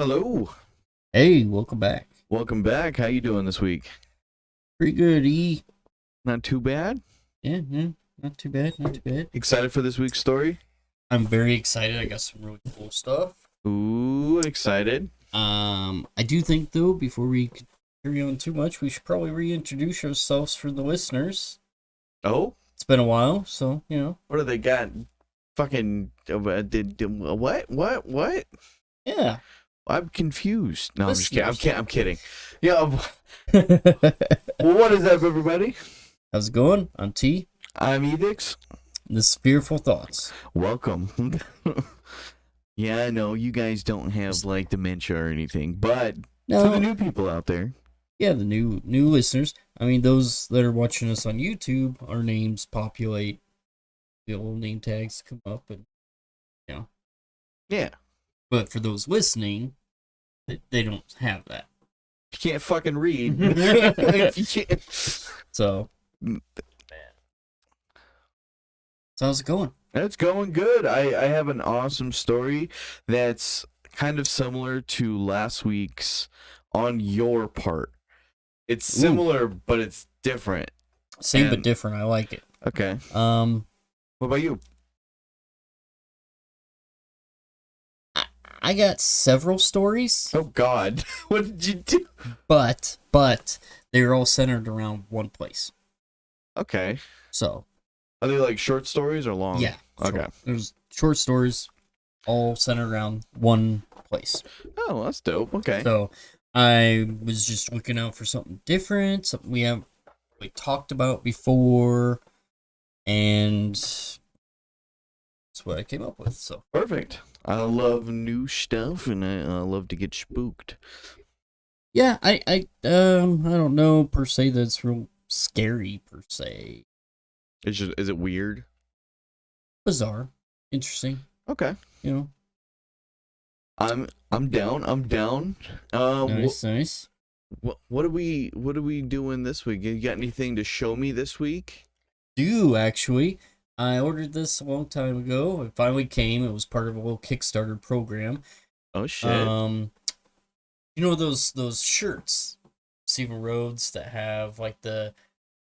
Hello. Hey, welcome back. Welcome back. How you doing this week? Pretty good, E. Not too bad? Yeah, not too bad, not too bad. Excited for this week's story? I'm very excited. I got some really cool stuff. Ooh, excited. I do think though, before we carry on too much, we should probably reintroduce ourselves for the listeners. Oh? It's been a while, so What do they got? Fucking what? Yeah. I'm confused. No, I'm just Listeners. kidding. I'm kidding. Yeah. Well, what is up, everybody? How's it going? I'm T. I'm Edix. This is Fearful Thoughts. Welcome. Yeah, I know you guys don't have like dementia or anything, but No. for the new people out there. Yeah, the new listeners. I mean, those that are watching us on YouTube, our names populate. The old name tags come up, and Yeah. But for those listening, they don't have that. You can't fucking read. If you can't. So, how's it going? It's going good. I have an awesome story that's kind of similar to last week's on your part. It's similar, but it's different. Same but different. I like it. Okay. What about you? I got several stories. Oh God, what did you do? But they're all centered around one place. Okay. So, are they like short stories or long? Yeah. Okay. Short. There's short stories, all centered around one place. Oh, that's dope. Okay. So, I was just looking out for something different, something we haven't really talked about before, and that's what I came up with. So Perfect. I love new stuff, and I love to get spooked. yeah, I don't know per se that it's real scary per se. Is it weird? Bizarre, interesting. Okay. I'm down. Nice. What are we doing this week? You got anything to show me this week? Actually, I ordered this a long time ago. It finally came. It was part of a little Kickstarter program. Oh shit. Those shirts, Steven Rhodes, that have like the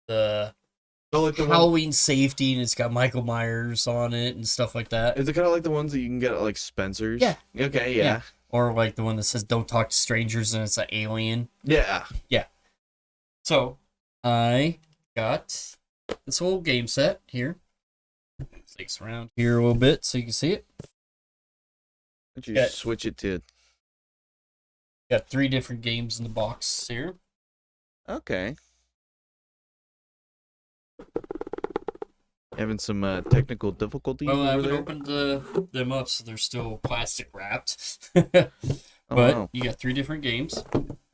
like the Halloween safety, and it's got Michael Myers on it and stuff like that. Is it kind of like the ones that you can get at like Spencer's? Yeah. Okay, yeah. Or like the one that says "Don't talk to strangers" and it's an alien. Yeah. So I got this whole game set here. Sticks around here a little bit so you can see it. Why don't you switch it to... Got 3 different games in the box here. Okay. Having some technical difficulties Well, I over haven't there? opened them up, so they're still plastic wrapped. Oh, But wow. you got 3 different games.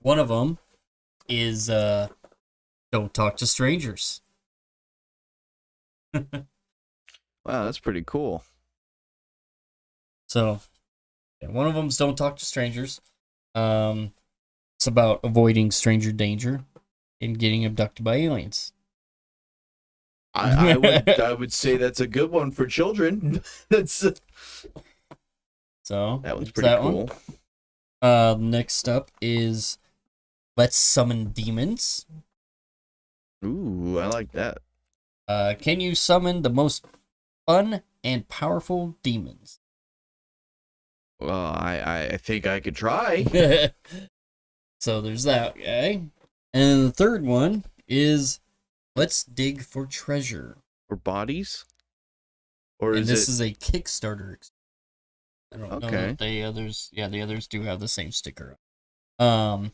One of them is Don't Talk to Strangers. Wow, that's pretty cool. So, one of them's Don't Talk to Strangers. It's about avoiding stranger danger and getting abducted by aliens. I would say that's a good one for children. That one's pretty cool. Next up is Let's Summon Demons. Ooh, I like that. Can you summon the most fun and powerful demons? Well, I think I could try. So there's that guy. And the third one is Let's Dig for Treasure. For bodies? Or And is this it... is a Kickstarter. I don't know Okay. if the others do have the same sticker. Can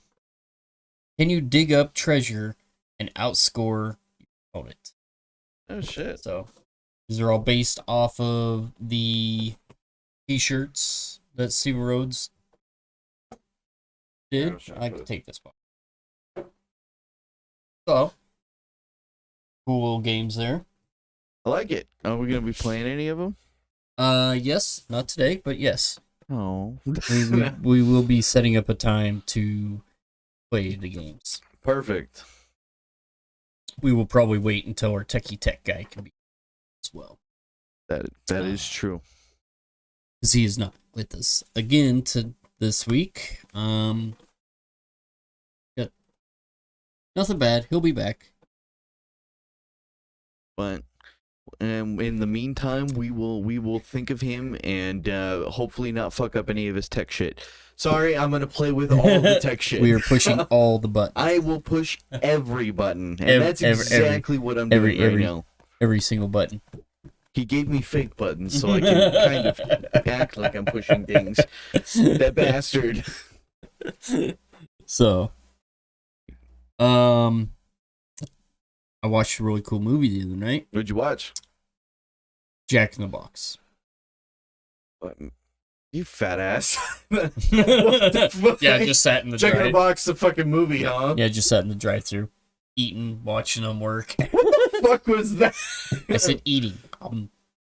you dig up treasure and outscore your opponent? Oh, shit. So these are all based off of the t-shirts that Steven Rhodes did. I can take this one. So cool little games there. I like it. Are we going to be playing any of them? Yes, not today, but yes. Oh. we will be setting up a time to play the games. Perfect. We will probably wait until our techie tech guy can be as well. That is true. Because he is not with us again to this week. Got nothing bad. He'll be back. But in the meantime, we will think of him and hopefully not fuck up any of his tech shit. Sorry, I'm gonna play with all the tech shit. We are pushing all the buttons. I will push every button, and that's exactly what I'm doing right now. Every single button. He gave me fake buttons so I can kind of act like I'm pushing things. That bastard. So, I watched a really cool movie the other night. What'd you watch? Jack in the Box. You fat ass. Yeah, just sat in the Jack in the Box, the fucking movie, huh? Yeah, just sat in the drive-thru, eating, watching them work. What the fuck was that? I said eating.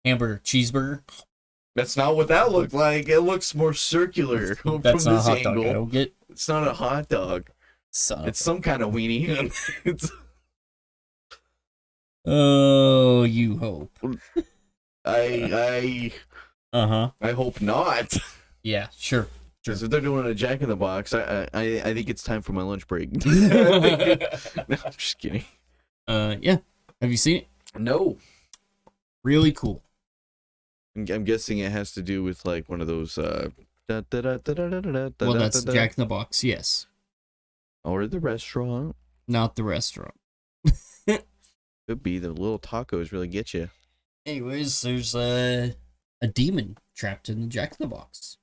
Hamburger, cheeseburger. That's not what that looked like. It looks more circular from That's not this a hot dog. angle. I don't get. It's not a hot dog. It's some kind of weenie. Oh, you hope. I hope not. Yeah, sure. Because if they're doing a Jack in the Box, I think it's time for my lunch break. No, I'm just kidding. Yeah. Have you seen it? No. Really cool. I'm guessing it has to do with like one of those. Well, that's Jack in the Box. Yes. Or the restaurant. Not the restaurant. Could be the little tacos really get you. Anyways, there's a demon trapped in the Jack in the Box.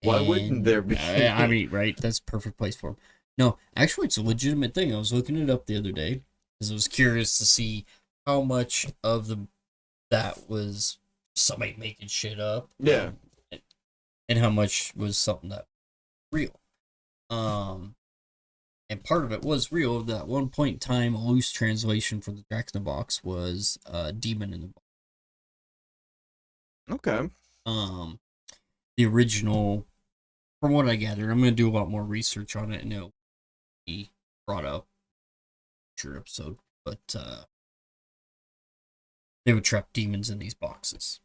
Why wouldn't there be? I mean, right? That's a perfect place for him. No, actually, it's a legitimate thing. I was looking it up the other day because I was curious to see how much of that was somebody making shit up. Yeah. And how much was something that was real. And part of it was real. That one point in time, a loose translation for the Jack in the Box was demon in the box. Okay. The original, from what I gathered, I'm going to do a lot more research on it and it'll be brought up in a future episode. But they would trap demons in these boxes.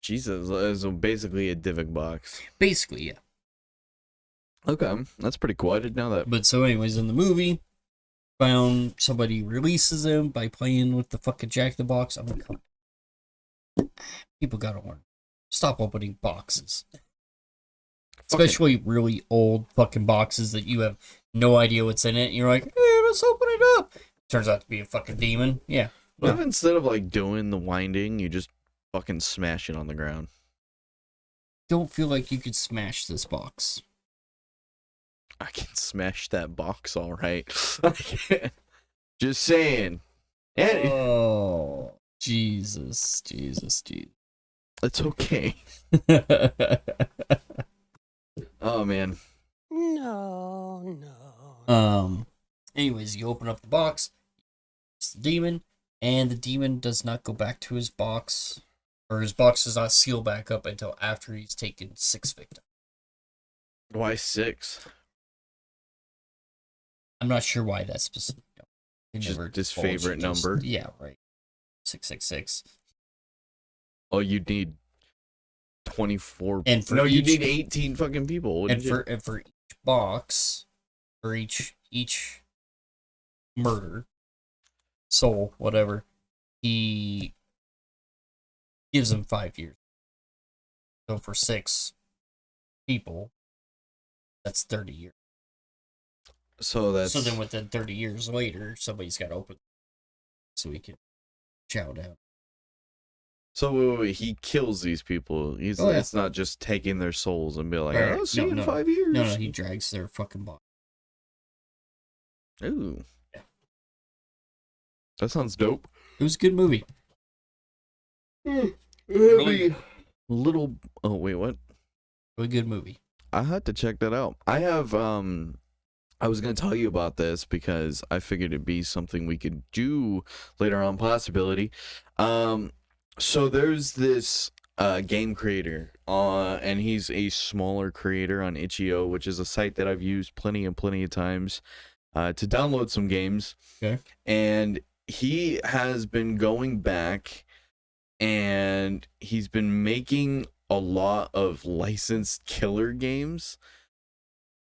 Jesus, so basically a Divic box. Basically, yeah. Okay, that's pretty cool. I didn't know that. But so anyways, in the movie, found somebody releases him by playing with the fucking Jack in the Box. I'm like, people gotta learn. Stop opening boxes. Especially really old fucking boxes that you have no idea what's in it. And you're like, hey, let's open it up. Turns out to be a fucking demon. Yeah. What if instead of like doing the winding, you just fucking smash it on the ground? Don't feel like you could smash this box. I can smash that box all right. Just saying. Oh, Jesus. It's okay. Oh, man. No. Anyways, you open up the box. It's the demon. And the demon does not go back to his box. Or his box does not seal back up until after he's taken 6 victims. Why 6? I'm not sure why that's specific. Just his favorite number? Yeah, right. 666. Oh, you'd need 24. And for you need 18 fucking people. And for each box, for each murder, soul, whatever, he gives them 5 years. So for 6 people, that's 30 years. So then within 30 years later, somebody's got to open so he can chow down. So wait, he kills these people. It's not just taking their souls and be like, Right. see you in 5 years. No, he drags their fucking body. Ooh. Yeah. That sounds dope. It was a good movie. Really? Little. Oh, wait, what? Really good movie. I had to check that out. I have, I was going to tell you about this because I figured it'd be something we could do later on, possibility. So there's this game creator, and he's a smaller creator on itch.io, which is a site that I've used plenty of times to download some games. Okay. And he has been going back and he's been making a lot of licensed killer games,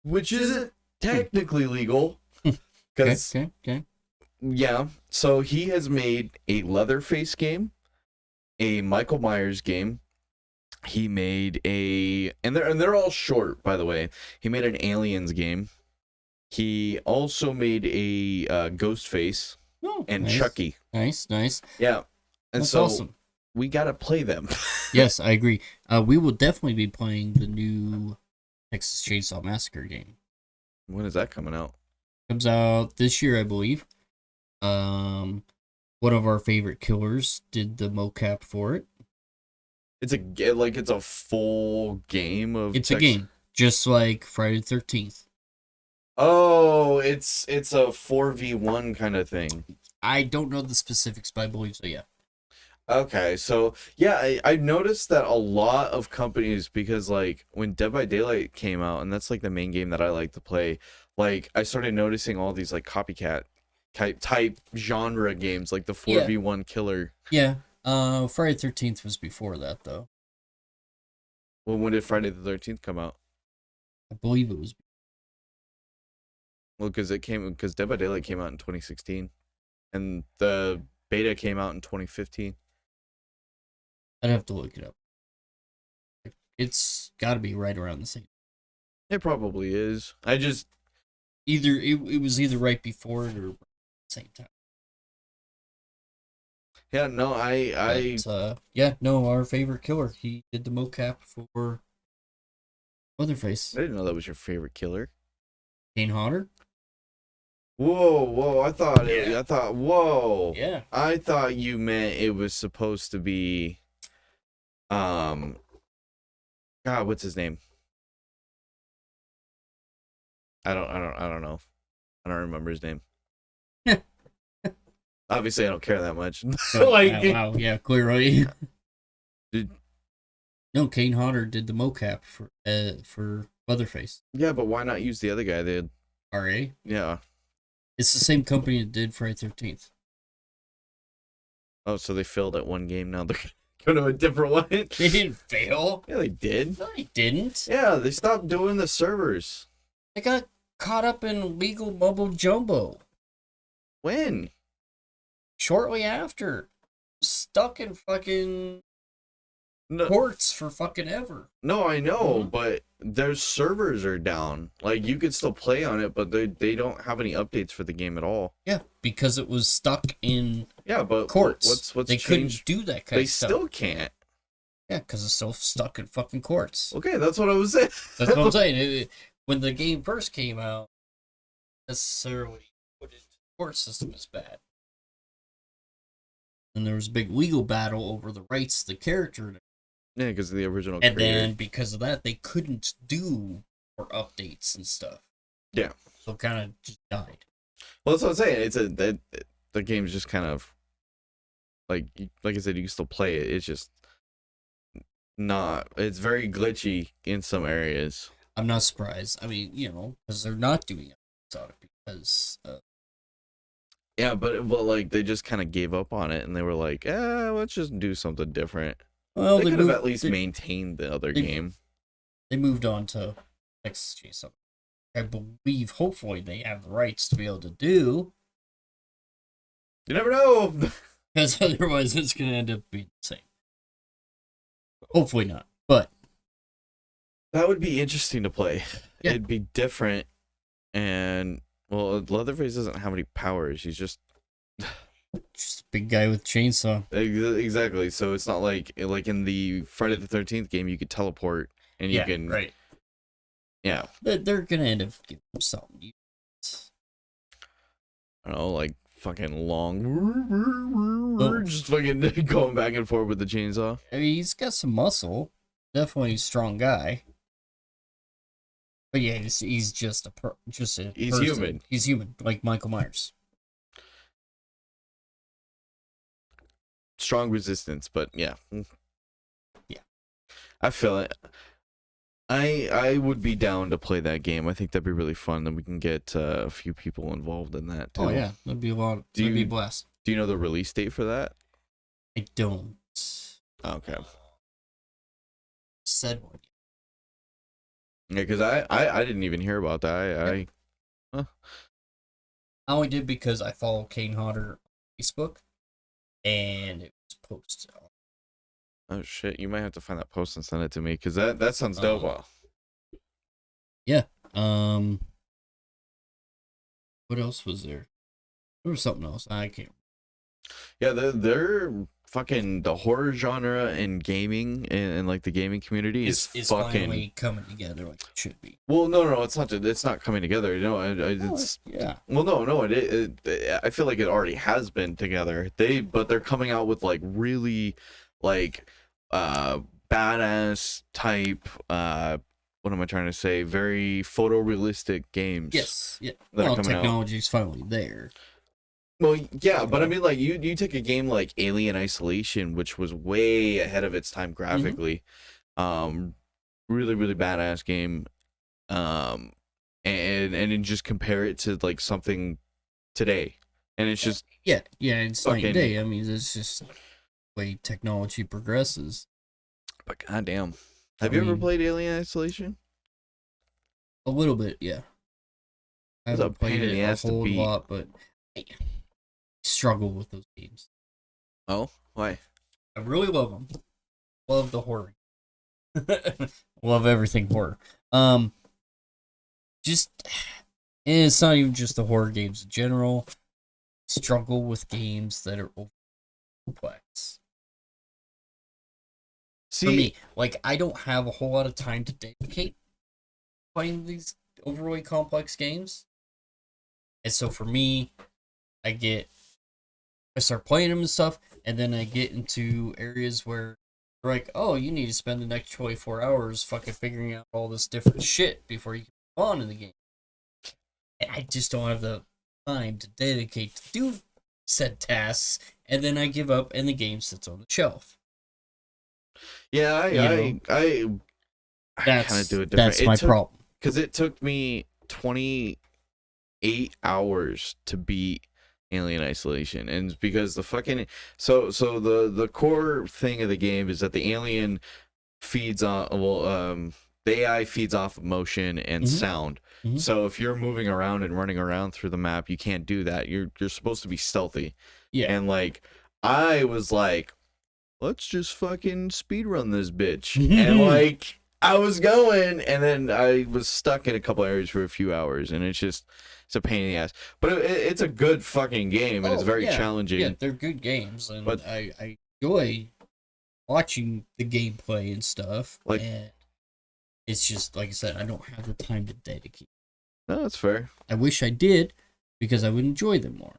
which isn't technically legal. Because, Okay. yeah, so he has made a Leatherface game, a Michael Myers game. He made and they're all short, by the way. He made an Aliens game. He also made a Ghostface Oh, and nice. Chucky. Nice. Yeah, and That's so awesome. we gotta play them. Yes, I agree. We will definitely be playing the new Texas Chainsaw Massacre game. When is that coming out? Comes out this year, I believe. One of our favorite killers did the mocap for it. It's a full game of. It's a game, just like Friday the 13th. Oh, it's a 4v1 kind of thing. I don't know the specifics, but I believe so. Yeah. Okay, so yeah, I noticed that a lot of companies, because like when Dead by Daylight came out, and that's like the main game that I like to play, like I started noticing all these like copycat type genre games, like the 4v1 killer. Yeah. Friday the 13th was before that, though. Well, when did Friday the 13th come out? I believe it was. Well, because Dead by Daylight came out in 2016, and the beta came out in 2015. I'd have to look it up. It's got to be right around the same. It probably is. I just It was either right before it or at the same time. yeah, no, our favorite killer. He did the mocap for Leatherface. I didn't know that was your favorite killer. Kane Hodder. Whoa! Yeah. Whoa! Yeah. I thought you meant it was supposed to be, God, what's his name? I don't know. I don't remember his name. Obviously, I don't care that much. Wow, yeah, clearly. Did- No, Kane Hodder did the mocap for Leatherface. Yeah, but why not use the other guy? They had, RA. yeah. It's the same company that did Friday 13th. Oh, so they failed at one game. Now they're going to a different one. They didn't fail. Yeah, they did. No, they didn't. Yeah, they stopped doing the servers. They got caught up in legal mumbo jumbo. When? Shortly after. Stuck in fucking No, courts for fucking ever. no, I know, Mhm. but their servers are down. Like you could still play on it, but they don't have any updates for the game at all. Yeah, because it was stuck in Yeah, but courts. what's they changed? couldn't do that kind They of stuff. still can't. Yeah, because it's still stuck in fucking courts. Okay, that's what I was saying. That's what I'm saying. When the game first came out, necessarily put it into the court system is bad. And there was a big legal battle over the rights to the character. Yeah, because of the original And creator. then because of that, they couldn't do more updates and stuff. Yeah. So it kind of just died. Well, that's what I'm saying. The game's just kind of like I said, you can still play it. It's just not. It's very glitchy in some areas. I'm not surprised. I mean, because they're not doing it because Yeah, but like they just kind of gave up on it, and they were like, let's just do something different. well, They could have at moved- least maintained the other game. They moved on to Texas Chainsaw. I believe, hopefully, they have the rights to be able to do. You never know. Because otherwise, it's going to end up being the same. Hopefully not. But That would be interesting to play. Yeah. It'd be different, and well, Leatherface doesn't have any powers. He's just exactly. So it's not like in the Friday the 13th game, you could teleport and you can right. Yeah, They're going to end up giving him something. I don't know, like fucking long, just fucking going back and forth with the chainsaw. I mean, he's got some muscle. Definitely a strong guy. But yeah, he's just a He's person. human. He's human, like Michael Myers. Strong resistance, but yeah. Yeah. I feel it. I would be down to play that game. I think that'd be really fun. Then we can get a few people involved in that too. Oh yeah, that'd be a lot. That'd be a blast. Do you know the release date for that? I don't. Okay. said one yet. Yeah, because I didn't even hear about that. Huh. I only did because I follow Kane Hodder on Facebook, and it was posted on. Oh shit! You might have to find that post and send it to me because that sounds dope. Yeah. What else was there? There was something else. I can't. Yeah, they're fucking the horror genre and gaming and like the gaming community is It's fucking finally coming together like it should be. Well, no, it's not. It's not coming together. It's Yeah. Well, no. I feel like it already has been together. But they're coming out with like really, like, badass type. What am I trying to say? Very photorealistic games. Yes. Yeah. That are Well, coming out. technology's finally there. Well, yeah, but I mean, like, you take a game like Alien Isolation, which was way ahead of its time graphically, really, really badass game, and then just compare it to like something today, and it's just Yeah. It's night fucking- and day. I mean, it's just the way technology progresses. But goddamn, have you ever mean- played Alien Isolation? A little bit, yeah. I It's a haven't pain played in it the a ass to whole beat. lot, but I struggle with those games. Oh, why? I really love them. Love the horror. Love everything horror. Just and it's not even just the horror games in general. Struggle with games that are over complex. See, For me, like I don't have a whole lot of time to dedicate playing these overly complex games. And so for me, I start playing them and stuff, and then I get into areas where they're like, oh, you need to spend the next 24 hours fucking figuring out all this different shit before you can move on in the game. And I just don't have the time to dedicate to do said tasks, and then I give up and the game sits on the shelf. yeah, I kind of do it different. That's my problem. Because it took me 28 hours to beat Alien Isolation, and it's because the fucking the core thing of the game is that the alien feeds on the AI feeds off of motion and sound. So if you're moving around and running around through the map, you can't do that. You're supposed to be stealthy. Yeah. And like I was like, let's just fucking speed run this bitch. And like I was going, and then I was stuck in a couple areas for a few hours, and it's a pain in the ass. But it's a good fucking game, and it's very challenging. Yeah, they're good games, and But- I enjoy watching the gameplay and stuff. Like- and it's just like I said, I don't have the time to dedicate. No, that's fair. I wish I did, because I would enjoy them more.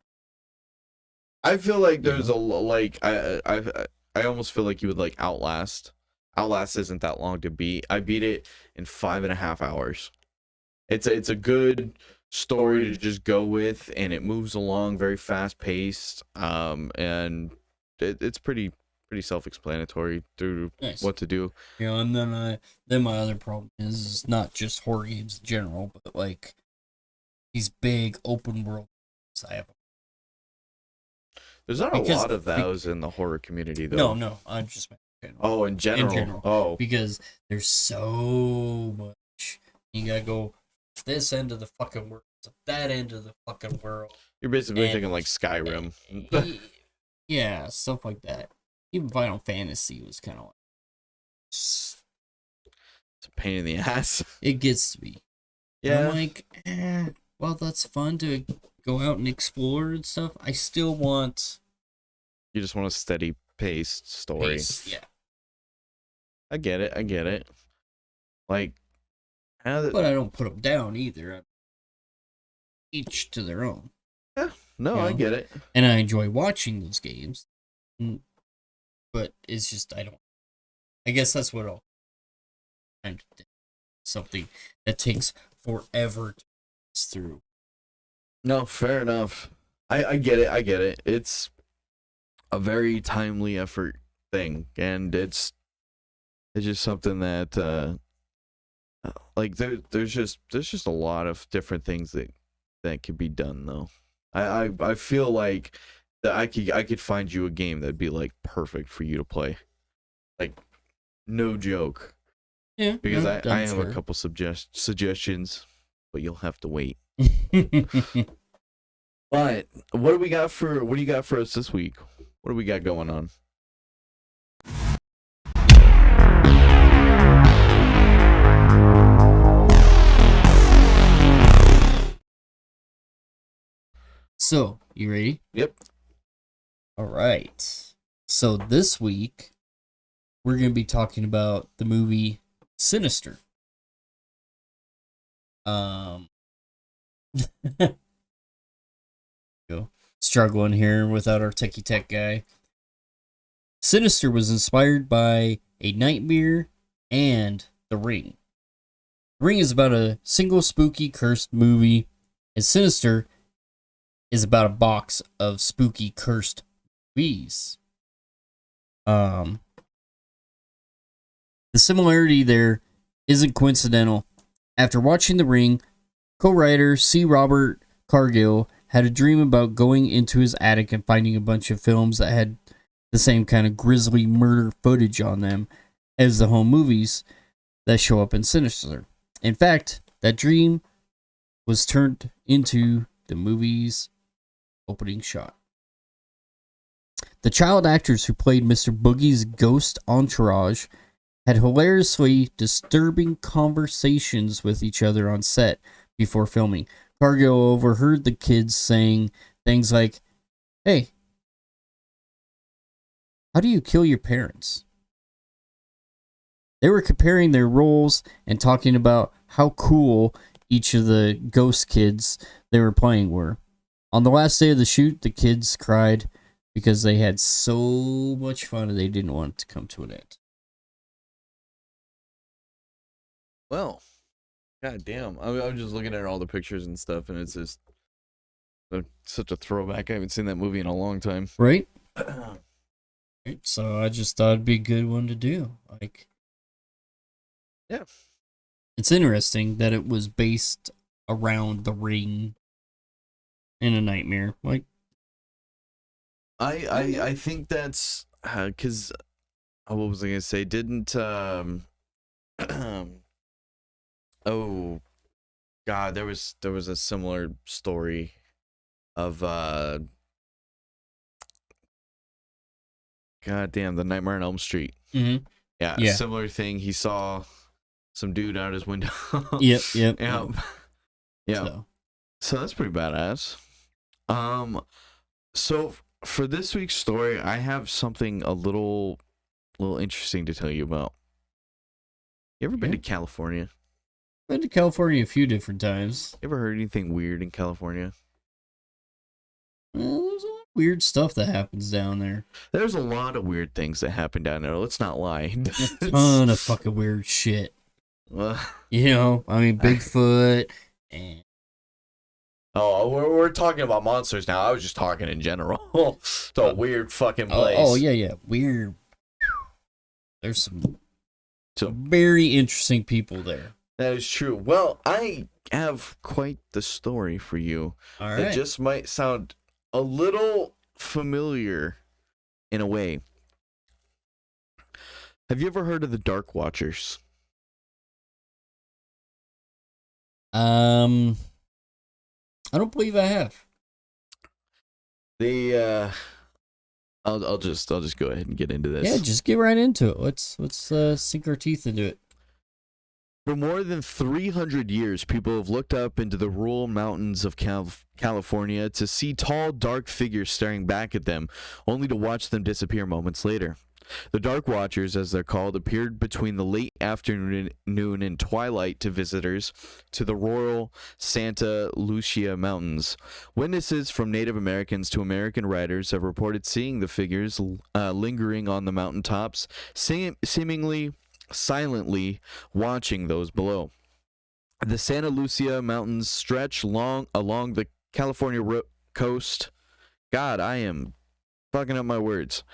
I feel like there's I almost feel like you would like Outlast. Outlast isn't that long to beat. I beat it in 5.5 hours. It's a good story to just go with, and it moves along very fast paced. And it's pretty self-explanatory through Nice. what to do. You know, and then my other problem is not just horror games in general, but like these big open world games. I have There's not Because- a lot of those in the horror community though. no. I'm just general. Oh, in general. general. Oh, Because there's so much. You gotta go this end of the fucking world to that end of the fucking world. you're basically And- thinking like Skyrim. Yeah, stuff like that. Even Final Fantasy was kind of like It's a pain in the ass. it gets to be. And I'm like, well, that's fun to go out and explore and stuff. I still want You just want a steady paced story. pace. Yeah, I get it. Like, but I don't put them down either. Each to their own. no, I Yeah. get it. And I enjoy watching those games. But it's just, I guess that's what I'll time to do. Something that takes forever to pass through. No, fair enough. I get it. It's a very timely effort thing, and it's just something that like there's just a lot of different things that could be done though. I feel like that I could find you a game that'd be like perfect for you to play. Like, no joke. Yeah, because no, I I'm have a sure. couple suggestions, but you'll have to wait. But what do you got for us this week? What do we got going on? So, you ready? Yep. All right. So this week we're going to be talking about the movie Sinister. Go struggling here without our techie tech guy. Sinister was inspired by A Nightmare and The Ring. The Ring is about a single spooky cursed movie, and Sinister is about a box of spooky cursed movies. The similarity there isn't coincidental. After watching The Ring, co-writer C. Robert Cargill had a dream about going into his attic and finding a bunch of films that had the same kind of grisly murder footage on them as the home movies that show up in Sinister. In fact, that dream was turned into the movie's opening shot. The child actors who played Mr. Boogie's ghost entourage had hilariously disturbing conversations with each other on set before filming. Cargill overheard the kids saying things like, "Hey, how do you kill your parents?" They were comparing their roles and talking about how cool each of the ghost kids they were playing were. On the last day of the shoot, the kids cried because they had so much fun and they didn't want it to come to an end. Well, god damn. I'm just looking at all the pictures and stuff, and it's just such a throwback. I haven't seen that movie in a long time. Right? So I just thought it'd be a good one to do. Like, yeah. It's interesting that it was based around The Ring and A Nightmare. Like, I think that's because what was I gonna say? Didn't oh god, there was a similar story of god damn, the Nightmare on Elm Street. mm-hmm. Yeah, similar thing. He saw some dude out his window. Yep. Yeah. So that's pretty badass. So for this week's story, I have something a little interesting to tell you about. You ever been to California? Been to California a few different times. You ever heard anything weird in California? Well, there's a lot of weird stuff that happens down there. There's a lot of weird things that happen down there. Let's not lie. A ton of fucking weird shit. Well, You know, I mean, Bigfoot and... Oh, we're talking about monsters now. I was just talking in general. It's a weird fucking place. Oh, yeah. Weird. There's some very interesting people there. That is true. Well, I have quite the story for you. All right. That just might sound a little familiar in a way. Have you ever heard of the Dark Watchers? I don't believe I have. They I'll just go ahead and get into this. Yeah, just get right into it. Let's sink our teeth into it. For more than 300 years, people have looked up into the rural mountains of California to see tall, dark figures staring back at them, only to watch them disappear moments later. The Dark Watchers, as they're called, appeared between the late afternoon and twilight to visitors to the rural Santa Lucia Mountains. Witnesses from Native Americans to American writers have reported seeing the figures lingering on the mountaintops, seemingly silently watching those below. The Santa Lucia Mountains stretch along the California coast. God, I am fucking up my words.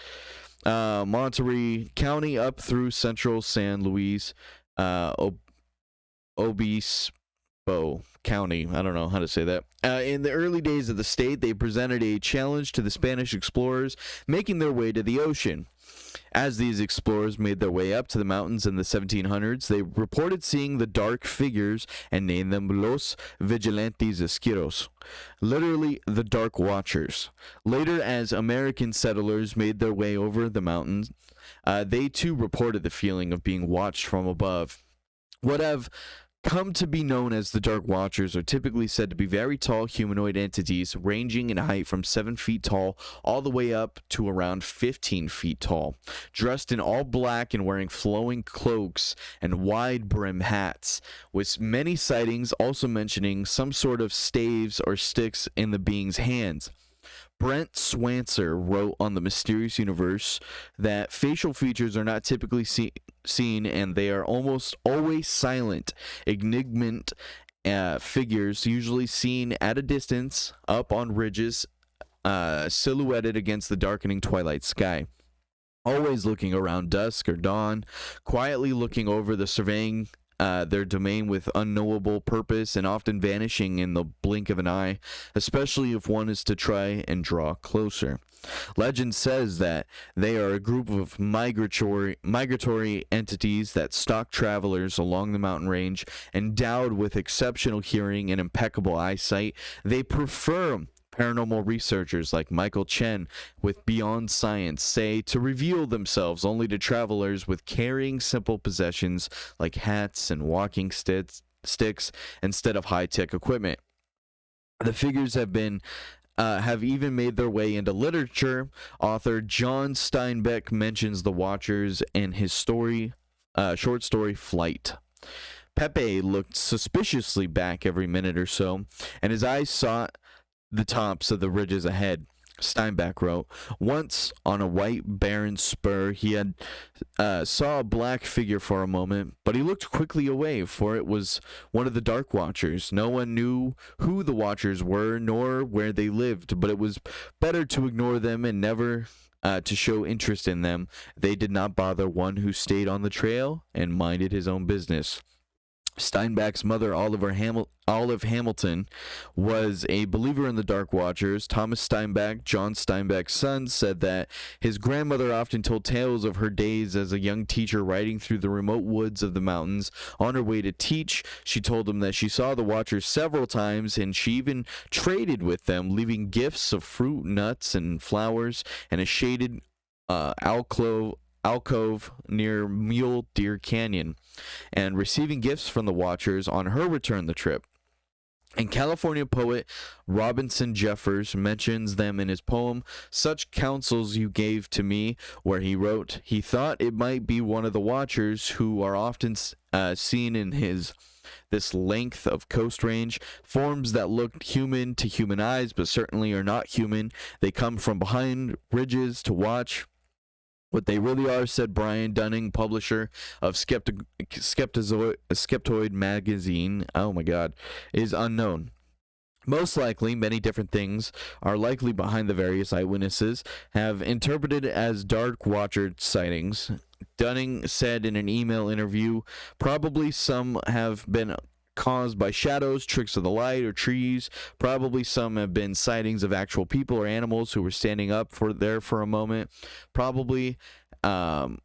Monterey County up through central San Luis Obispo Crespo County. I don't know how to say that. In the early days of the state, they presented a challenge to the Spanish explorers making their way to the ocean. As these explorers made their way up to the mountains in the 1700s, they reported seeing the dark figures and named them Los Vigilantes Esquiros, literally the Dark Watchers. Later, as American settlers made their way over the mountains, they too reported the feeling of being watched from above. What have come to be known as the Dark Watchers are typically said to be very tall humanoid entities ranging in height from 7 feet tall all the way up to around 15 feet tall, dressed in all black and wearing flowing cloaks and wide brim hats, with many sightings also mentioning some sort of staves or sticks in the being's hands. Brent Swancer wrote on The Mysterious Universe that facial features are not typically seen and they are almost always silent, enigmatic figures usually seen at a distance up on ridges silhouetted against the darkening twilight sky. Always looking around dusk or dawn, quietly looking over the surveying their domain with unknowable purpose and often vanishing in the blink of an eye, especially if one is to try and draw closer. Legend says that they are a group of migratory entities that stalk travelers along the mountain range. Endowed with exceptional hearing and impeccable eyesight, they prefer paranormal researchers like Michael Chen with Beyond Science say to reveal themselves only to travelers with carrying simple possessions like hats and walking sticks instead of high-tech equipment. The figures have even made their way into literature. Author John Steinbeck mentions the Watchers in his short story Flight. Pepe looked suspiciously back every minute or so, and his eyes sought the tops of the ridges ahead. Steinbeck wrote, once on a white barren spur he had saw a black figure for a moment, but he looked quickly away, for it was one of the Dark Watchers. No one knew who the Watchers were nor where they lived, but it was better to ignore them and never to show interest in them. They did not bother one who stayed on the trail and minded his own business. Steinbeck's mother, Olive Hamilton, was a believer in the Dark Watchers. Thomas Steinbeck, John Steinbeck's son, said that his grandmother often told tales of her days as a young teacher riding through the remote woods of the mountains. On her way to teach, she told him that she saw the Watchers several times, and she even traded with them, leaving gifts of fruit, nuts, and flowers, and a shaded alcove near Mule Deer Canyon, and receiving gifts from the Watchers on her return the trip. And California poet Robinson Jeffers mentions them in his poem Such Counsels You Gave to Me, where he wrote, he thought it might be one of the Watchers who are often seen in this length of coast range, forms that look human to human eyes but certainly are not human. They come from behind ridges to watch. What they really are, said Brian Dunning, publisher of Skeptoid magazine, oh my god, is unknown. Most likely, many different things are likely behind the various eyewitnesses have interpreted as Dark Watcher sightings. Dunning said in an email interview, probably some have been caused by shadows, tricks of the light, or trees. Probably some have been sightings of actual people or animals who were standing up there for a moment. Probably who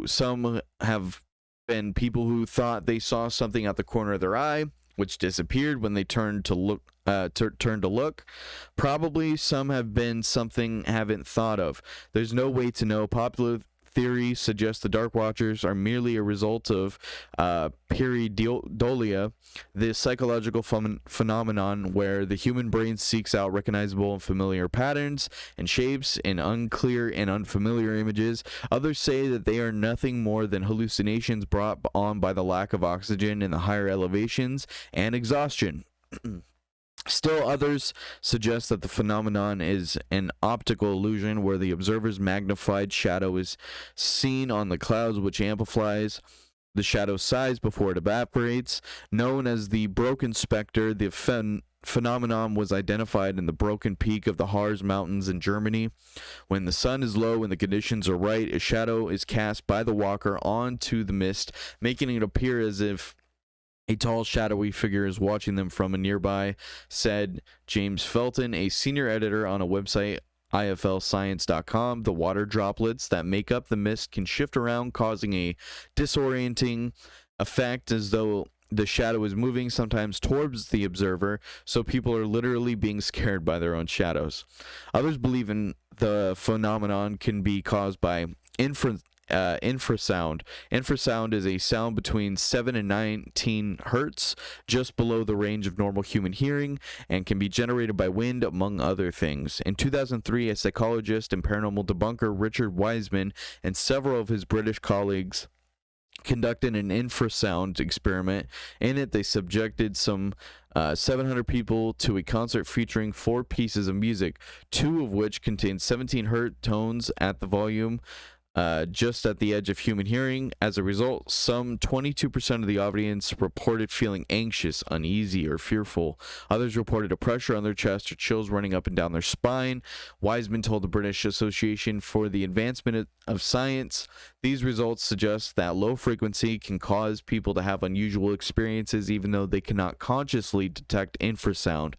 some have been people who thought they saw something out the corner of their eye, which disappeared when they turned to look. Probably some have been something haven't thought of. There's no way to know. Popular theory suggests the Dark Watchers are merely a result of pareidolia, the psychological phenomenon where the human brain seeks out recognizable and familiar patterns and shapes in unclear and unfamiliar images. Others say that they are nothing more than hallucinations brought on by the lack of oxygen in the higher elevations and exhaustion. Still others suggest that the phenomenon is an optical illusion where the observer's magnified shadow is seen on the clouds, which amplifies the shadow's size before it evaporates. Known as the Broken Spectre, the phenomenon was identified in the Broken Peak of the Harz Mountains in Germany. When the sun is low and the conditions are right, a shadow is cast by the walker onto the mist, making it appear as if A tall, shadowy figure is watching them from a nearby, said James Felton, a senior editor on a website, iflscience.com. The water droplets that make up the mist can shift around, causing a disorienting effect as though the shadow is moving, sometimes towards the observer, so people are literally being scared by their own shadows. Others believe in the phenomenon can be caused by infrasound. Infrasound is a sound between 7 and 19 hertz, just below the range of normal human hearing, and can be generated by wind, among other things. In 2003, a psychologist and paranormal debunker, Richard Wiseman, and several of his British colleagues conducted an infrasound experiment. In it, they subjected some 700 people to a concert featuring 4 pieces of music, 2 of which contained 17 hertz tones at the volume, just at the edge of human hearing. As a result, some 22% of the audience reported feeling anxious, uneasy, or fearful. Others reported a pressure on their chest or chills running up and down their spine. Wiseman told the British Association for the Advancement of Science, these results suggest that low frequency can cause people to have unusual experiences even though they cannot consciously detect infrasound.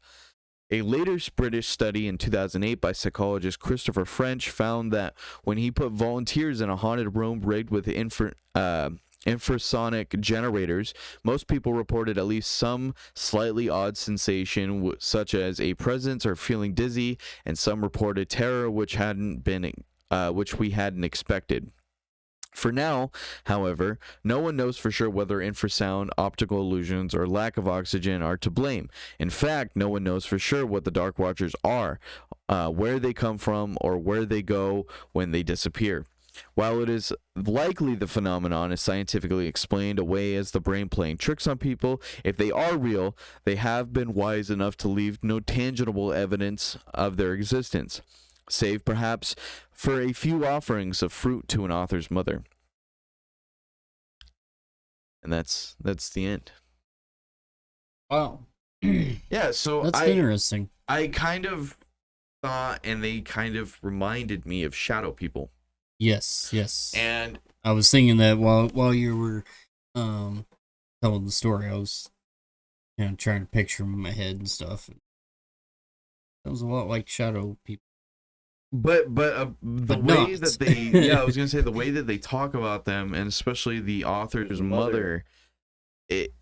A later British study in 2008 by psychologist Christopher French found that when he put volunteers in a haunted room rigged with infrasonic generators, most people reported at least some slightly odd sensation, such as a presence or feeling dizzy, and some reported terror, which we hadn't expected. For now, however, no one knows for sure whether infrasound, optical illusions, or lack of oxygen are to blame. In fact, no one knows for sure what the Dark Watchers are, where they come from, or where they go when they disappear. While it is likely the phenomenon is scientifically explained away as the brain playing tricks on people, if they are real, they have been wise enough to leave no tangible evidence of their existence, save perhaps for a few offerings of fruit to an author's mother. And that's the end. Wow. Yeah, so That's interesting. I kind of thought, and they kind of reminded me of shadow people. Yes. And I was thinking that while you were telling the story, I was trying to picture them in my head and stuff. It was a lot like shadow people. But the But way not. that they I was gonna say the way that they talk about them, and especially the author's mother, that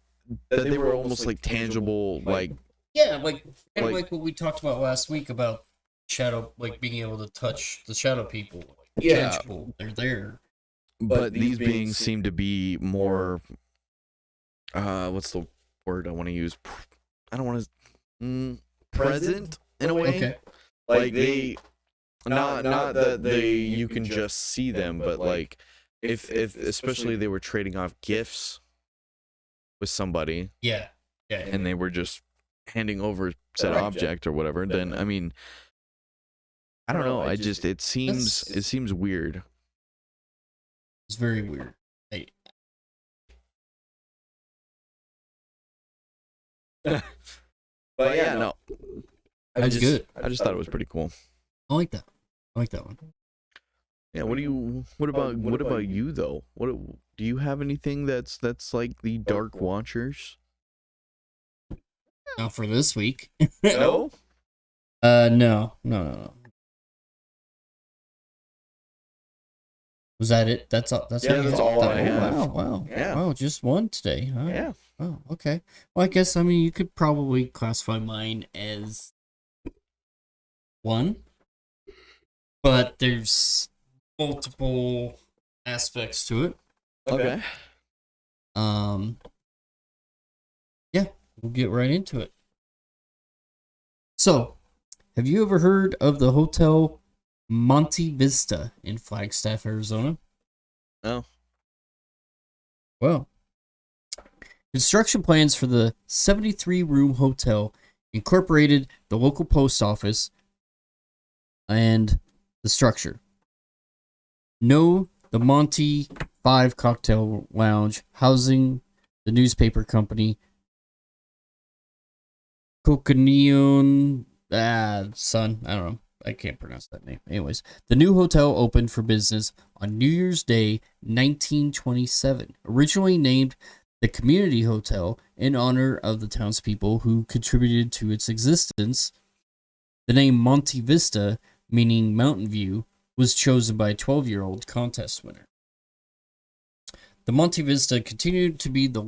they were almost like tangible, like like what we talked about last week about shadow, like being able to touch the shadow people. Yeah. Tangible, they're there. But these beings seem to be more what's the word I want to use? I don't want to present in a way. Okay. Like they not that you can just see them, but like if especially they were trading off gifts with somebody, Yeah. and they were just handing over said object or whatever, then I mean, I don't know. It seems weird. It's very weird. But yeah, no. That's good. I just thought it was pretty cool. I like that. I like that one. Yeah. What about you though? What do you have anything that's like the Dark Watchers? Now for this week. No. No. Was that it? That's all. That's all I have. Wow. Yeah. Wow, just one today, huh? Yeah. Oh, okay. Well, I guess you could probably classify mine as one, but there's multiple aspects to it. Okay. Yeah, we'll get right into it. So, have you ever heard of the Hotel Monte Vista in Flagstaff, Arizona? No. Well, construction plans for the 73-room hotel incorporated the local post office and the structure. No, the Monte 5 cocktail lounge housing the newspaper company Coconino Sun. I don't know. I can't pronounce that name. Anyways, the new hotel opened for business on New Year's Day, 1927. Originally named the community hotel, in honor of the townspeople who contributed to its existence. The name Monte Vista, meaning mountain view, was chosen by a 12-year-old contest winner. The Monte Vista continued to be the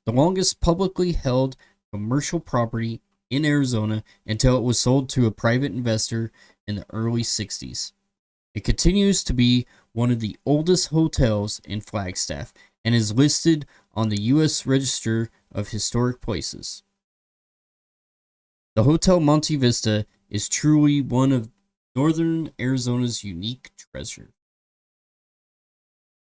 longest publicly held commercial property in Arizona until it was sold to a private investor in the early 60s. It continues to be one of the oldest hotels in Flagstaff and is listed on the U.S. Register of Historic Places. The Hotel Monte Vista is truly one of northern Arizona's unique treasures.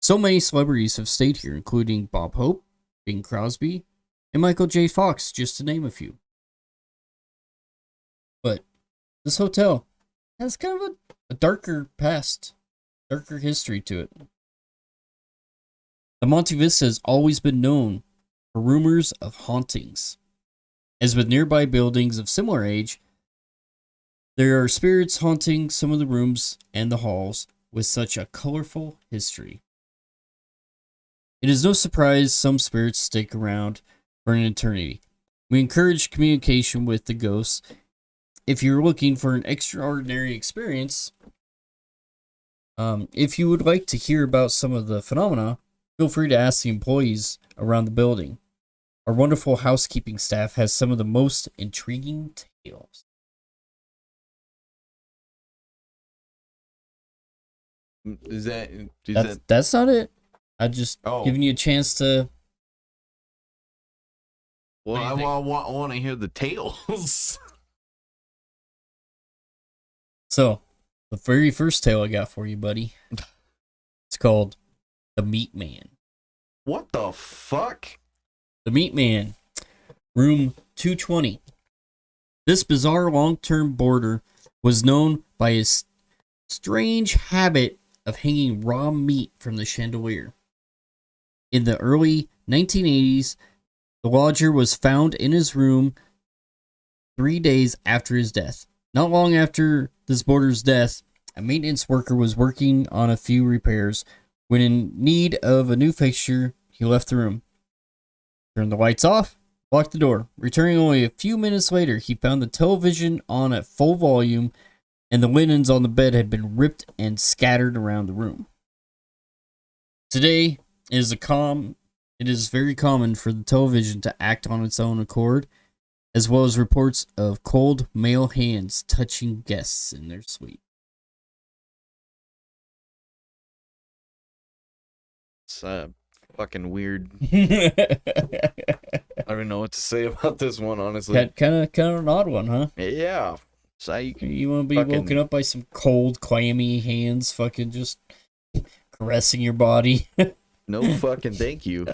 So many celebrities have stayed here, including Bob Hope, Bing Crosby, and Michael J. Fox, just to name a few. But this hotel has kind of a darker past, darker history to it. The Monte Vista has always been known for rumors of hauntings. As with nearby buildings of similar age, there are spirits haunting some of the rooms and the halls with such a colorful history. It is no surprise some spirits stick around for an eternity. We encourage communication with the ghosts. If you're looking for an extraordinary experience, if you would like to hear about some of the phenomena, feel free to ask the employees around the building. Our wonderful housekeeping staff has some of the most intriguing tales. That's not it. I just giving you a chance to. Well, I want to hear the tales. So, the very first tale I got for you, buddy. It's called The Meat Man. What the fuck? The Meat Man, room 220. This bizarre long-term boarder was known by his strange habit of hanging raw meat from the chandelier. In the early 1980s, the lodger was found in his room 3 days after his death. Not long after this boarder's death, a maintenance worker was working on a few repairs. When in need of a new fixture, he left the room. Turned the lights off, locked the door. Returning only a few minutes later, he found the television on at full volume, and the linens on the bed had been ripped and scattered around the room. Today, it is very common for the television to act on its own accord, as well as reports of cold male hands touching guests in their sleep. It's fucking weird. I don't even know what to say about this one, honestly. Kind of an odd one, huh? Yeah. So you want to be woken up by some cold, clammy hands fucking just caressing your body? No fucking thank you.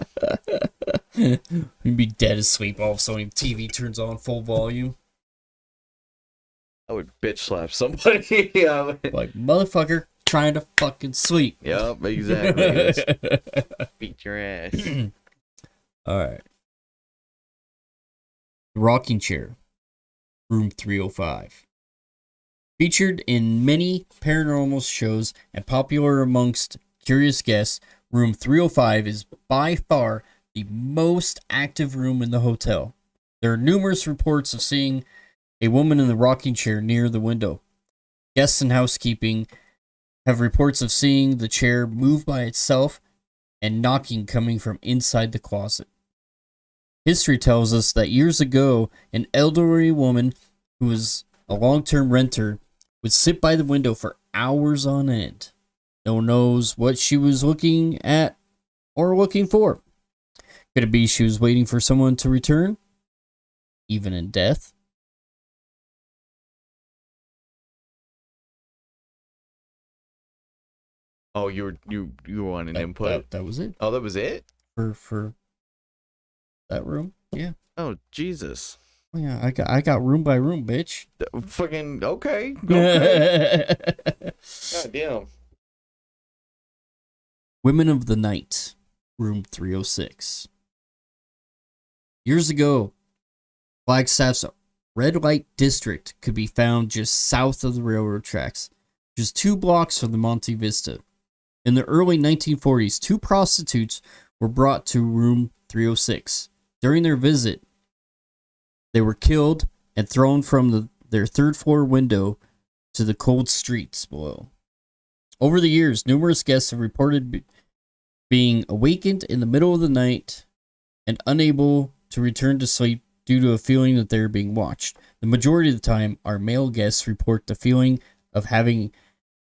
You'd be dead asleep. All of a sudden, TV turns on full volume. I would bitch slap somebody. Like, motherfucker, trying to fucking sleep. Yep, exactly. Beat your ass. Alright. The Rocking Chair, room 305. Featured in many paranormal shows and popular amongst curious guests, room 305 is by far the most active room in the hotel. There are numerous reports of seeing a woman in the rocking chair near the window. Guests and housekeeping have reports of seeing the chair move by itself and knocking coming from inside the closet. History tells us that years ago, an elderly woman who was a long-term renter would sit by the window for hours on end. No one knows what she was looking at or looking for. Could it be she was waiting for someone to return, even in death? Oh, you were wanting input. That was it. Oh, that was it? For that room? Yeah. Oh, Jesus. Oh, yeah, I got room by room, bitch. Fucking okay. Okay. God damn. Women of the Night, room 306. Years ago, Flagstaff's red light district could be found just south of the railroad tracks, just 2 blocks from the Monte Vista. In the early 1940s, 2 prostitutes were brought to room 306. During their visit, they were killed and thrown from their third floor window to the cold streets below. Over the years, numerous guests have reported being awakened in the middle of the night and unable to return to sleep due to a feeling that they're being watched. The majority of the time, our male guests report the feeling of having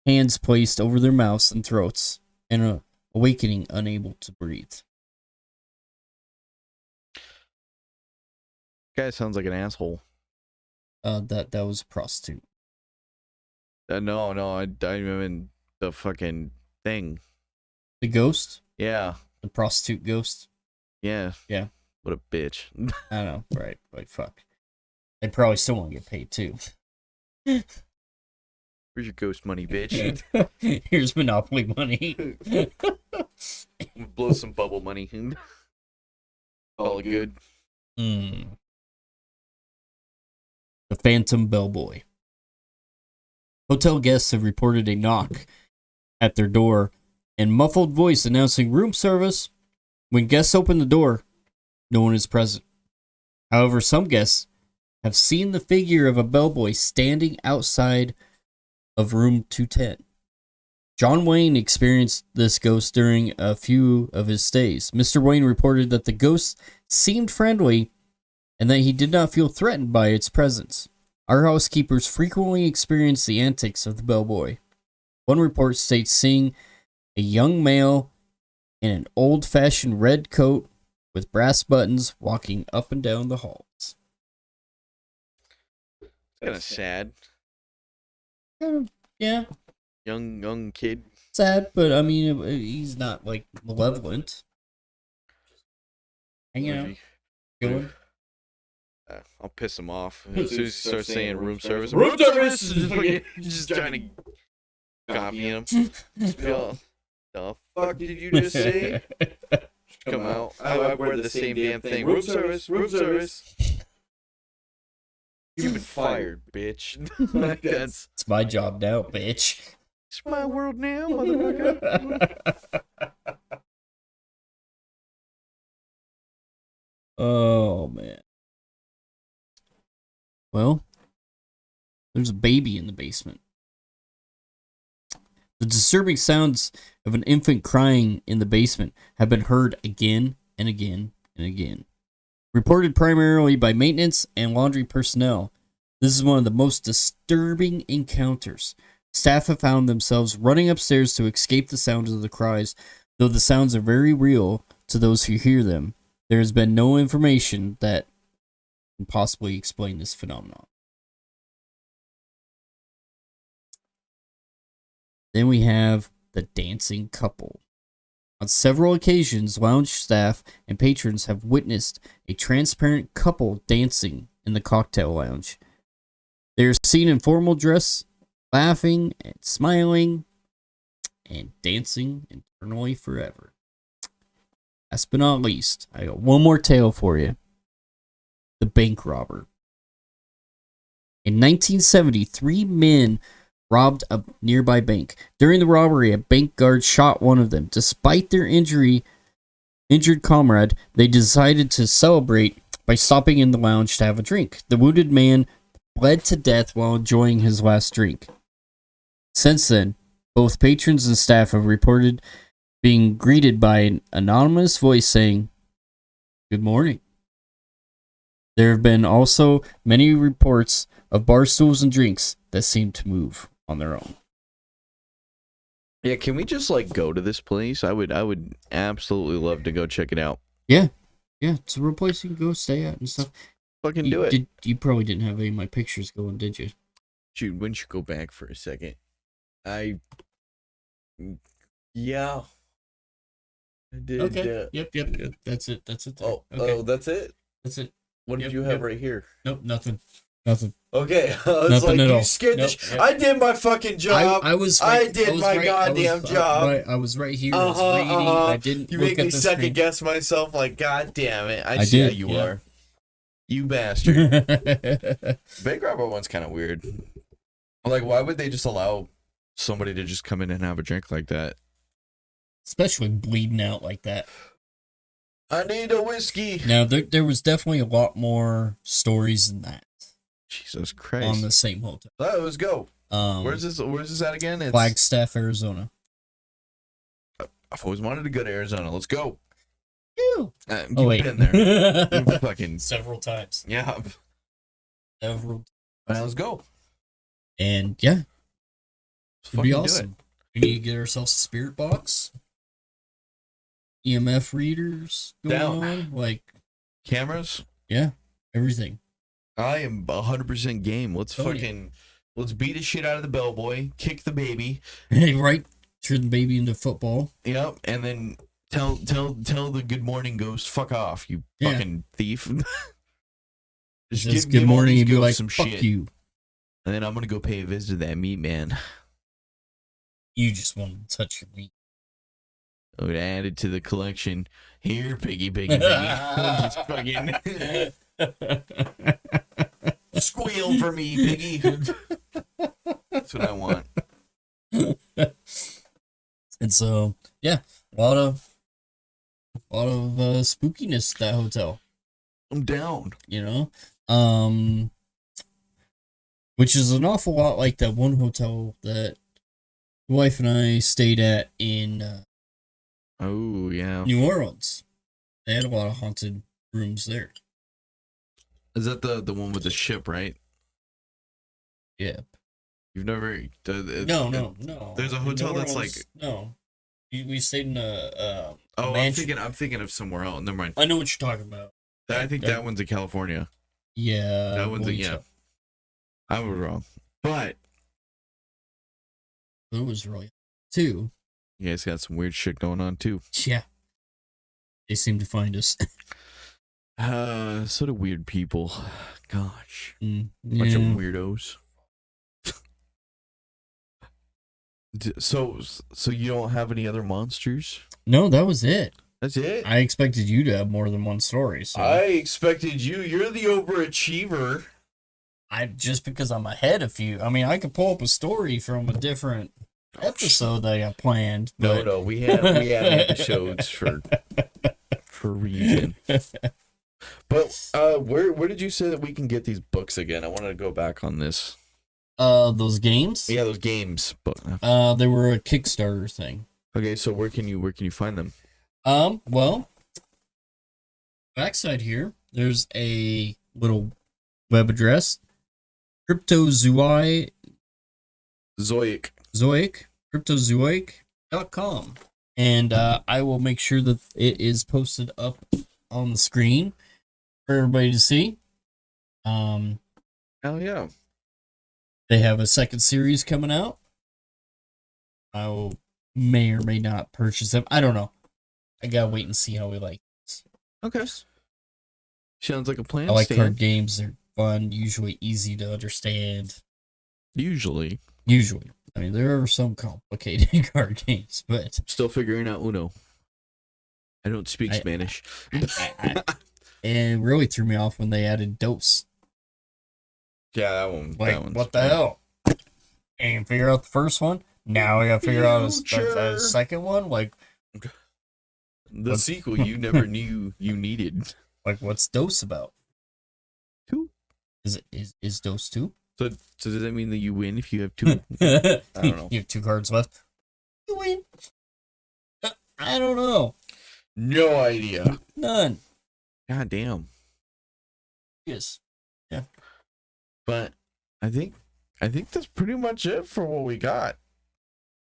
hands placed over their mouths and throats and awakening unable to breathe. Guy sounds like an asshole. That was a prostitute. No, I mean the fucking thing. The ghost? Yeah. The prostitute ghost? Yeah. Yeah. What a bitch. I know, right? Like, fuck. They probably still want to get paid, too. Where's your ghost money, bitch? Here's Monopoly money. Blow some bubble money. All good. The Phantom Bellboy. Hotel guests have reported a knock at their door and muffled voice announcing room service. When guests open the door, no one is present. However, some guests have seen the figure of a bellboy standing outside of room 210. John Wayne experienced this ghost during a few of his stays. Mr. Wayne reported that the ghost seemed friendly and that he did not feel threatened by its presence. Our housekeepers frequently experience the antics of the bellboy. One report states seeing a young male in an old-fashioned red coat with brass buttons walking up and down the halls. Kind of sad. Yeah. Young kid. Sad, but I mean, he's not like malevolent. Hanging out, chilling. I'll piss him off as soon as he starts saying room service. Room service! Just trying to copy him. The fuck did you just say? Come out. I wear the same damn thing. Room service. Room service. You've been fired, bitch. It's my job now, bitch. It's my world now, motherfucker. Oh, man. Well, there's a baby in the basement. The disturbing sounds of an infant crying in the basement have been heard again and again and again. Reported primarily by maintenance and laundry personnel, this is one of the most disturbing encounters. Staff have found themselves running upstairs to escape the sounds of the cries. Though the sounds are very real to those who hear them, there has been no information that can possibly explain this phenomenon. Then we have the dancing couple. On several occasions, lounge staff and patrons have witnessed a transparent couple dancing in the cocktail lounge. They are seen in formal dress, laughing and smiling, and dancing eternally forever. Last but not least, I got one more tale for you. The bank robber. In 1970, 3 men robbed a nearby bank. During the robbery, a bank guard shot one of them. Despite their injured comrade, they decided to celebrate by stopping in the lounge to have a drink. The wounded man bled to death while enjoying his last drink. Since then, both patrons and staff have reported being greeted by an anonymous voice saying, "Good morning." There have been also many reports of bar stools and drinks that seem to move on their own. Yeah, can we just like go to this place? I would absolutely love to go check it out. Yeah, it's a real place you can go stay at and stuff. Fucking do it. You probably didn't have any of my pictures going, did you? Shoot, why don't you go back for a second? Yeah. I did. Okay. Yep. That's it. There. Oh, okay. oh, that's it? That's it. What did you have right here? Nope, nothing. Okay, I was Nothing like, at all. you scared Nope, the yep. I did my fucking job. I did my goddamn job. I was right here. I was reading. I didn't. You look make at me the second screen. guess myself. Like, god damn it! I I see how did, you yeah. are. You bastard. Bank robber one's kind of weird. Like, why would they just allow somebody to just come in and have a drink like that? Especially bleeding out like that. I need a whiskey. Now, there was definitely a lot more stories than that Jesus Christ. on the same hotel. Oh, let's go. Where's this at again? It's Flagstaff, Arizona. I've always wanted to go to Arizona. Let's go. Ew. You've Oh, wait. been there. You've fucking Several times. yeah. Several. Let's go. And yeah, Let's it'd be fucking do awesome. We need to get ourselves a spirit box. EMF readers going Down. on. Like, Cameras. yeah, everything. I am 100% game. Let's Oh, yeah. fucking let's beat the shit out of the bellboy. Kick the baby. Right? Turn the baby into football. Yep. And then tell the good morning ghost, fuck off, you Yeah. fucking thief. It Just says give good all morning these and be ghosts like, some fuck shit. you. And then I'm gonna go pay a visit to that meat man. You just want to touch your meat. I would add it to the collection. Here, piggy, piggy, piggy. Just fucking squeal for me, piggy. That's what I want. And so, yeah, a lot of spookiness at that hotel, I'm down. you know? Which is an awful lot like that one hotel that the wife and I stayed at in Oh yeah. New Orleans. They had a lot of haunted rooms there. Is that the one with the ship, right? Yeah. You've never No. There's a In hotel New that's Orleans, like no. We stayed in a Oh, I'm mansion. thinking of somewhere else. Never mind. I know what you're talking about. I think that one's in California. Yeah. That one's believe yeah. so. I was wrong. But It was really too. you guys got some weird shit going on too. Yeah. They seem to find us. Sort of weird people. Gosh. Mm, Bunch of yeah. weirdos. So you don't have any other monsters? No, that was it. That's it? I expected you to have more than one story. So I expected you. You're the overachiever. I just because I'm ahead of you. I mean, I could pull up a story from a different episode that I got planned. But... No, we had episodes for a reason. But where did you say that we can get these books again? I wanted to go back on this. Those games. Yeah, those games. But They were a Kickstarter thing. okay, so where can you find them? Well, backside here, there's a little web address, cryptozoic, cryptozoic.com. And I will make sure that it is posted up on the screen for everybody to see. Hell yeah. They have a second series coming out. I will may or may not purchase them. I don't know. I gotta wait and see how we like this. Okay. Sounds like a plan. I like Stan. card games. They're fun, usually easy to understand. Usually. I mean, there are some complicated card games, but Still figuring out Uno. I don't speak Spanish. it really threw me off when they added Dose. Yeah, that one. Like, that one's what the fun. hell? And figure out the first one. Now I gotta figure out a Future. second one. Like The sequel you never knew you needed. what's Dose about? 2. Is Dose 2? So does that mean that you win if you have 2? I don't know. You have 2 cards left. You win. I don't know. No idea. None. God damn. Yes. But I think that's pretty much it for what we got.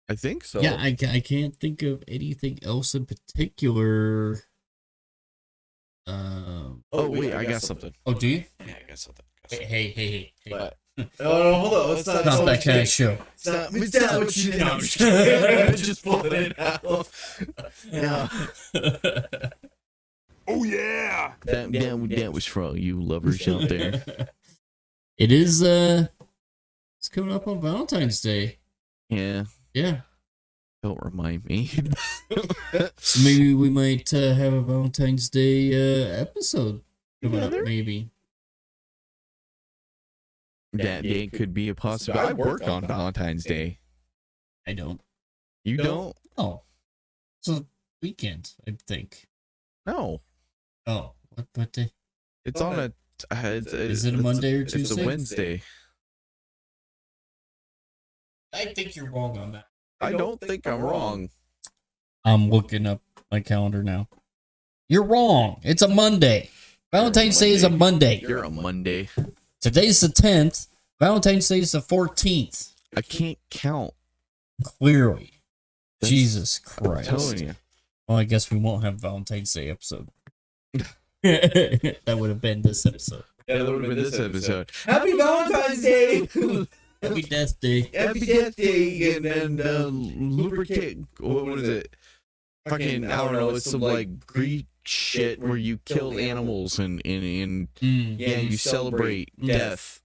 I think so. Yeah, I can't think of anything else in particular. Oh wait, I got something. Oh, do you? Yeah, I got something. Hey. But oh, hold on. Let's Not that kind of show. Stop. It's not what you know. Just pulling it out. Yeah. Oh yeah! That was for all you lovers out there. It is, it's coming up on Valentine's Day. Yeah. Yeah. Don't remind me. So maybe we might have a Valentine's Day episode coming up, Together? maybe. That day could be a possibility. I work on Valentine's Day. I don't. You don't? Oh. It's a weekend, I think. No. Oh, what day? It's on a. Is it a Monday or It's Tuesday? a Wednesday. I think you're wrong on that. I don't think I'm wrong. I'm looking up my calendar now. You're wrong. It's a Monday. Valentine's Day is a Monday. You're a Monday. Today's the 10th. Valentine's Day is the 14th. I can't count. Clearly. That's- Jesus I'm Christ. telling you. Well, I guess we won't have Valentine's Day episode. That would have been this episode. Yeah, that would have been this episode. Happy Valentine's Day! Happy Death Day. Happy Death Day and lubricate. What is it? Fucking, I don't know. It's some like Greek shit where you kill animals and yeah, you celebrate death.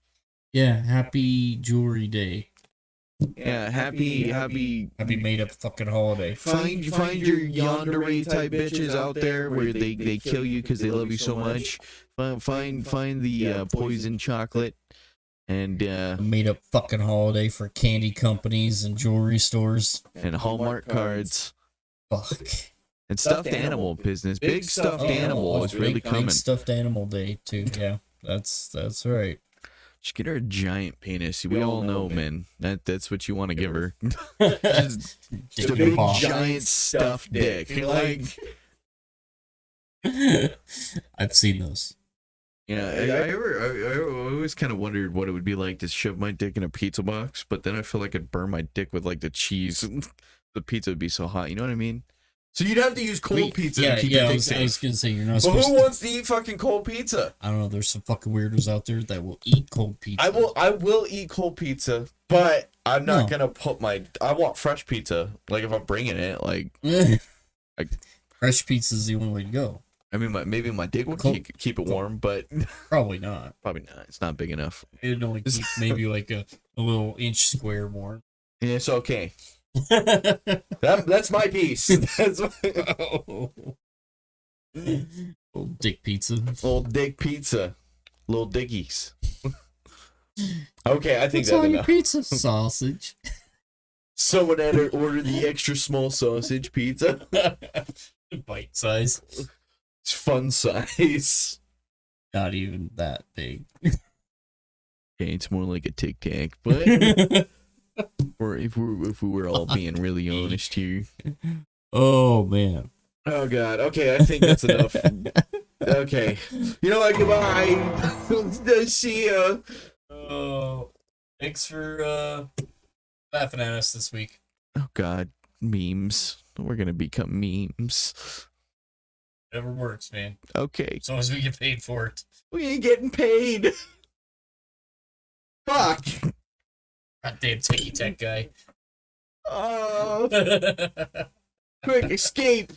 Yeah, happy Jewelry Day. Yeah, happy. Happy made up fucking holiday. Find your yandere type bitches out there where they kill you because they love you so much. Find the poison chocolate and Made up fucking holiday for candy companies and jewelry stores. and Hallmark cards Fuck. and stuffed animal business. Big stuffed animal is really coming. Big stuffed animal day too. Yeah, that's right. Just get her a giant penis. We all know, man. That's what you want to give her. Just Dick a in big a box. giant stuffed dick. Like, I've seen those. yeah, I always kind of wondered what it would be like to shove my dick in a pizza box, but then I feel like I'd burn my dick with like the cheese. The pizza would be so hot. You know what I mean? So you'd have to use cold pizza to keep your I dick was safe. gonna say you're not But supposed who to. wants to eat fucking cold pizza? I don't know. There's some fucking weirdos out there that will eat cold pizza. I will eat cold pizza, but I'm not No. gonna put I want fresh pizza. Like if I'm bringing it, like Fresh pizza is the only way to go. I mean, maybe my dick will Cold- keep it warm, but Probably not. probably not. It's not big enough. It'd only keep maybe like a little inch square warm. Yeah, it's okay. That's my piece. That's Old dick pizza. old dick pizza, little dickies. Okay, I think What's that's on your enough. pizza? Sausage. Someone had to order the extra small sausage pizza. Bite size. It's fun size. Not even that big. Okay, it's more like a Tic Tac, but or if we were all being really honest here. Oh man. Oh god. Okay, I think that's enough. Okay. You know what? Goodbye. See ya. Oh, thanks for laughing at us this week. Oh god, memes. We're gonna become memes. Whatever works, man. Okay. As long as we get paid for it. We ain't getting paid. Fuck. Goddamn techie tech guy. Oh, quick escape.